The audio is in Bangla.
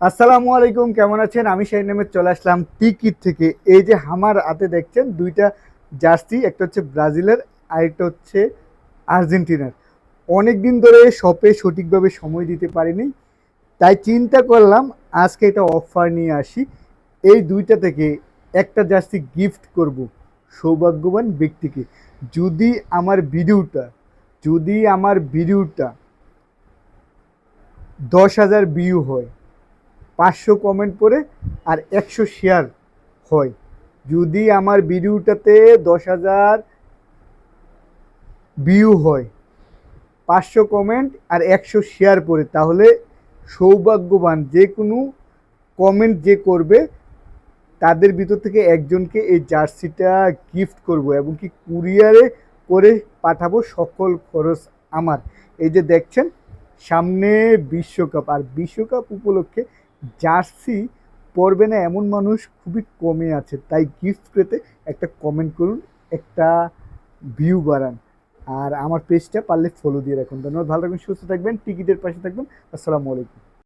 আসসালামু আলাইকুম, কেমন আছেন? আমি শাহিন আহমেদ চলে আসলাম টিকিট থেকে। এই যে আমার হাতে দেখছেন দুইটা জার্সি, একটা হচ্ছে ব্রাজিলের আর একটা হচ্ছে আর্জেন্টিনার। অনেক দিন ধরে শপে সঠিকভাবে সময় দিতে পারিনি, তাই চিন্তা করলাম আজকে এটা অফার নিয়ে আসি। এই দুইটা থেকে একটা জার্সি গিফট করব সৌভাগ্যবান ব্যক্তিকে। যদি আমার ভিডিওটা যদি আমার ভিডিওটা 10,000 ভিউ হয়, 500 কমেন্ট পড়ে আর 100 শেয়ার হয়, যদি আমার ভিডিওটাতে 10,000 ভিউ হয়, 500 কমেন্ট আর 100 শেয়ার পড়ে, তাহলে সৌভাগ্যবান যে কোনো কমেন্ট যে করবে তাদের ভিতর থেকে একজনকে এই জার্সিটা গিফট করব এবং কি কুরিয়ারে করে পাঠাবো, সকল খরচ আমার। এই যে দেখছেন সামনে বিশ্বকাপ, আর বিশ্বকাপ উপলক্ষে জার্সি পরবে না এমন মানুষ খুবই কমই আছে, তাই গিফট পেতে একটা কমেন্ট করুন, একটা ভিউ বাড়ান, আর আমার পেজটা পারলে ফলো দিয়ে রাখুন। ধন্যবাদ, ভালো থাকবেন, সুস্থ থাকবেন, টিকিটের পাশে থাকবেন। আসসালামু আলাইকুম।